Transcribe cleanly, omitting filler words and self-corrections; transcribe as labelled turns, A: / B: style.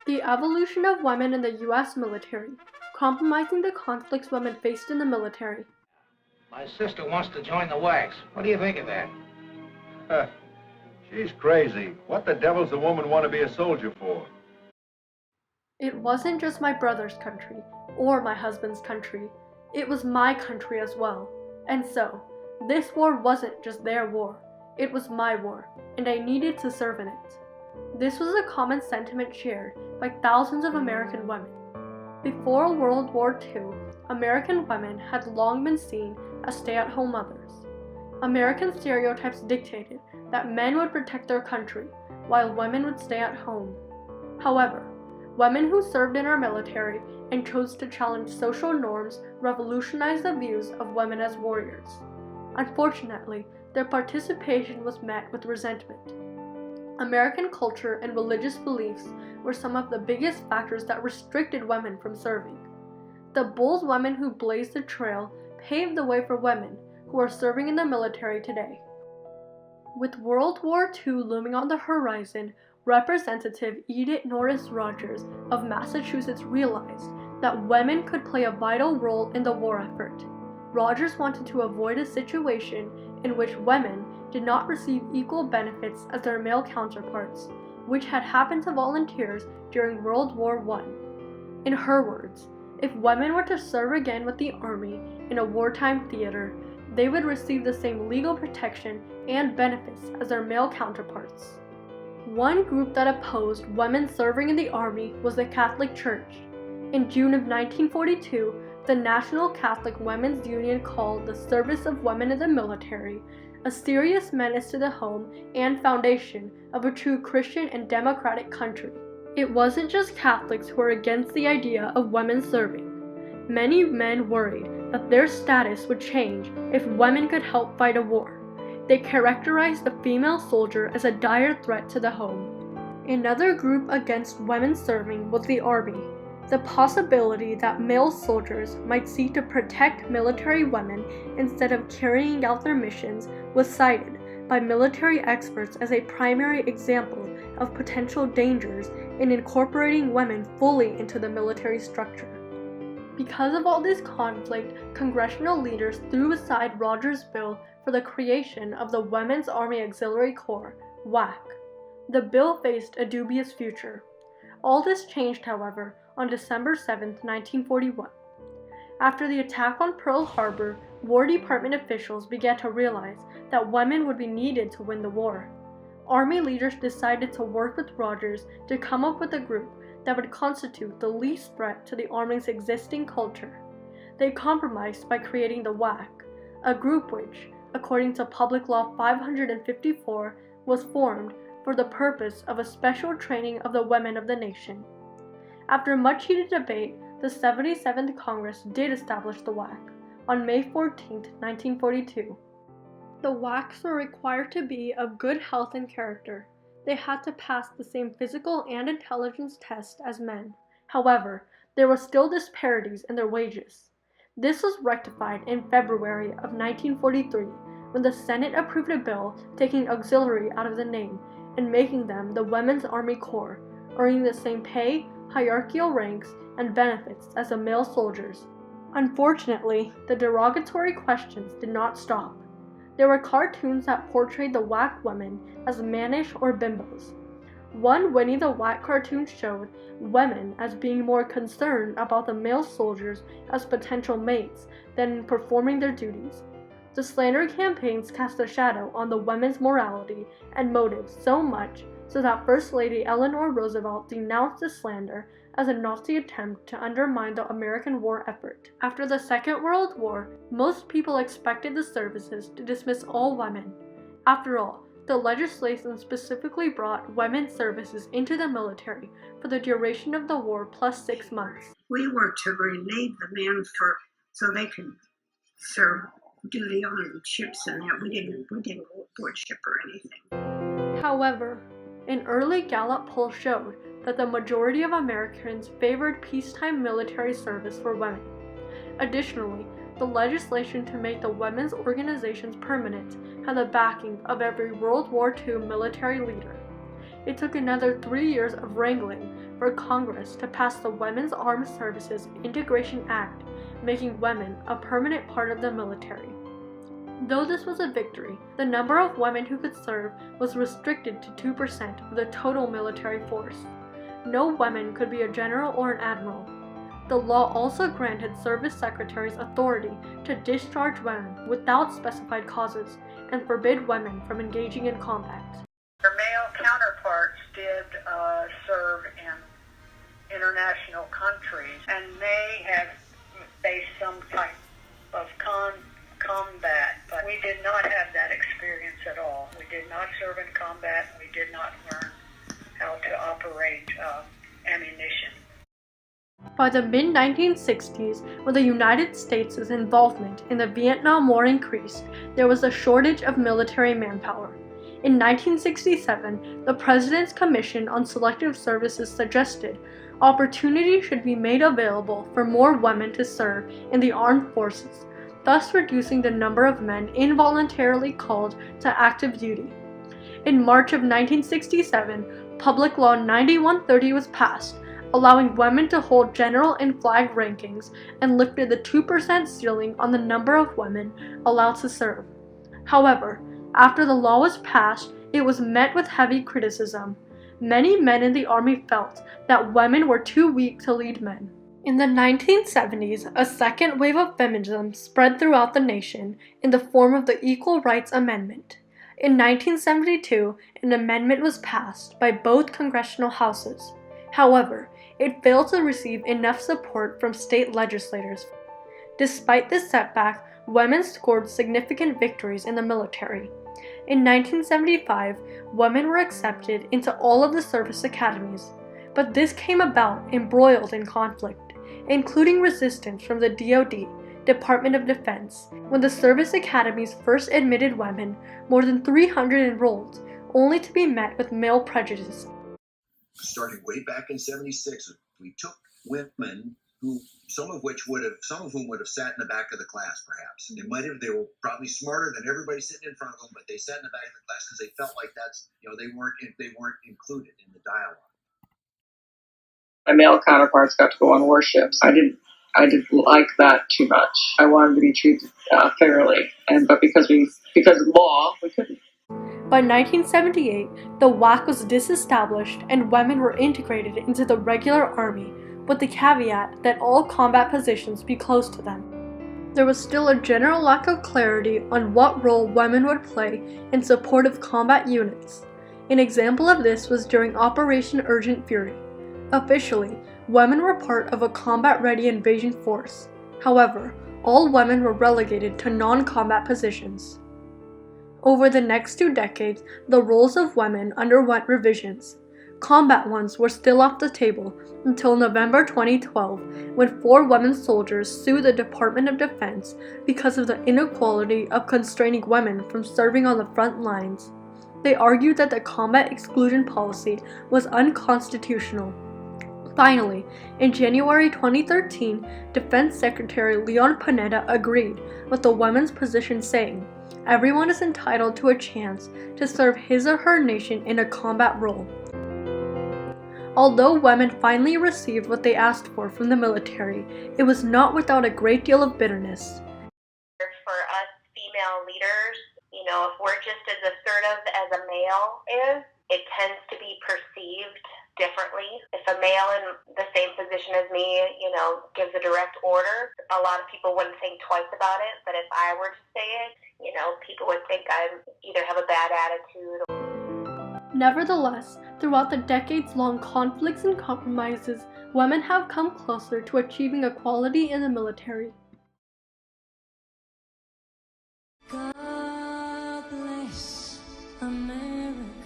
A: The evolution of women in the U.S. military, compromising the conflicts women faced in the military.
B: My sister wants to join the WACs. What do you think of that?
C: She's crazy. What the devil's the woman want to be a soldier for?
A: It wasn't just my brother's country, or my husband's country. It was my country as well. And so, this war wasn't just their war. It was my war, and I needed to serve in it. This was a common sentiment shared by thousands of American women. Before World War II, American women had long been seen as stay-at-home mothers. American stereotypes dictated that men would protect their country, while women would stay at home. However, women who served in our military and chose to challenge social norms revolutionized the views of women as warriors. Unfortunately, their participation was met with resentment. American culture and religious beliefs were some of the biggest factors that restricted women from serving. The bold women who blazed the trail paved the way for women who are serving in the military today. With World War II looming on the horizon, Representative Edith Norris Rogers of Massachusetts realized that women could play a vital role in the war effort. Rogers wanted to avoid a situation in which women did not receive equal benefits as their male counterparts, which had happened to volunteers during World War I. In her words, if women were to serve again with the Army in a wartime theater, they would receive the same legal protection and benefits as their male counterparts. One group that opposed women serving in the Army was the Catholic Church. In June of 1942, the National Catholic Women's Union called the service of women in the military a serious menace to the home and foundation of a true Christian and democratic country. It wasn't just Catholics who were against the idea of women serving. Many men worried that their status would change if women could help fight a war. They characterized the female soldier as a dire threat to the home. Another group against women serving was the Army. The possibility that male soldiers might seek to protect military women instead of carrying out their missions was cited by military experts as a primary example of potential dangers in incorporating women fully into the military structure. Because of all this conflict, congressional leaders threw aside Rogers' bill for the creation of the Women's Army Auxiliary Corps, WAC. The bill faced a dubious future. All this changed, however, on December 7, 1941. After the attack on Pearl Harbor, War Department officials began to realize that women would be needed to win the war. Army leaders decided to work with Rogers to come up with a group that would constitute the least threat to the Army's existing culture. They compromised by creating the WAC, a group which, according to Public Law 554, was formed for the purpose of a special training of the women of the nation. After much heated debate, the 77th Congress did establish the WAC on May 14, 1942. The WACs were required to be of good health and character. They had to pass the same physical and intelligence test as men. However, there were still disparities in their wages. This was rectified in February of 1943 when the Senate approved a bill taking auxiliary out of the name and making them the Women's Army Corps, earning the same pay, hierarchical ranks, and benefits as the male soldiers. Unfortunately, the derogatory questions did not stop. There were cartoons that portrayed the WAC women as mannish or bimbos. One Winnie the Whack cartoon showed women as being more concerned about the male soldiers as potential mates than in performing their duties. The slander campaigns cast a shadow on the women's morality and motives so much so that First Lady Eleanor Roosevelt denounced the slander as a Nazi attempt to undermine the American war effort. After the Second World War, most people expected the services to dismiss all women. After all, the legislation specifically brought women's services into the military for the duration of the war plus 6 months.
D: We were to relieve the men so they could serve duty on ships and that. We didn't go aboard ship or anything.
A: However, an early Gallup poll showed that the majority of Americans favored peacetime military service for women. Additionally, the legislation to make the women's organizations permanent had the backing of every World War II military leader. It took another 3 years of wrangling for Congress to pass the Women's Armed Services Integration Act, making women a permanent part of the military. Though this was a victory, the number of women who could serve was restricted to 2% of the total military force. No woman could be a general or an admiral. The law also granted service secretaries authority to discharge women without specified causes and forbid women from engaging in combat.
E: Their male counterparts did serve in international countries, and they have faced some type of combat, but we did not have that experience at all. We did not serve in combat. We did not learn how to operate ammunition.
A: By the mid-1960s, when the United States' involvement in the Vietnam War increased, there was a shortage of military manpower. In 1967, the President's Commission on Selective Services suggested opportunity should be made available for more women to serve in the armed forces, thus reducing the number of men involuntarily called to active duty. In March of 1967, Public Law 9130 was passed, allowing women to hold general and flag rankings, and lifted the 2% ceiling on the number of women allowed to serve. However, after the law was passed, it was met with heavy criticism. Many men in the Army felt that women were too weak to lead men. In the 1970s, a second wave of feminism spread throughout the nation in the form of the Equal Rights Amendment. In 1972, an amendment was passed by both congressional houses. However, it failed to receive enough support from state legislators. Despite this setback, women scored significant victories in the military. In 1975, women were accepted into all of the service academies, but this came about embroiled in conflict, including resistance from the DoD, Department of Defense. When the service academies first admitted women, more than 300 enrolled, only to be met with male prejudice.
F: Starting way back in '76, we took women who, some of whom would have sat in the back of the class, perhaps. They were probably smarter than everybody sitting in front of them, but they sat in the back of the class because they felt like they weren't included in the dialogue.
G: My male counterparts got to go on warships. I didn't like that too much. I wanted to be treated fairly, but because of law, we couldn't.
A: By 1978, the WAC was disestablished and women were integrated into the regular Army, with the caveat that all combat positions be close to them. There was still a general lack of clarity on what role women would play in support of combat units. An example of this was during Operation Urgent Fury. Officially, women were part of a combat-ready invasion force. However, all women were relegated to non-combat positions. Over the next 2 decades, the roles of women underwent revisions. Combat ones were still off the table until November 2012, when 4 women soldiers sued the Department of Defense because of the inequality of constraining women from serving on the front lines. They argued that the combat exclusion policy was unconstitutional. Finally, in January 2013, Defense Secretary Leon Panetta agreed with the women's position, saying, "Everyone is entitled to a chance to serve his or her nation in a combat role." Although women finally received what they asked for from the military, it was not without a great deal of bitterness.
H: For us female leaders, if we're just as assertive as a male is, it tends to be perceived differently. If a male in the same position as me, gives a direct order, a lot of people wouldn't think twice about it. But if I were to say it, people would think I either have a bad attitude.
A: Nevertheless, throughout the decades-long conflicts and compromises, women have come closer to achieving equality in the military.
I: God bless America.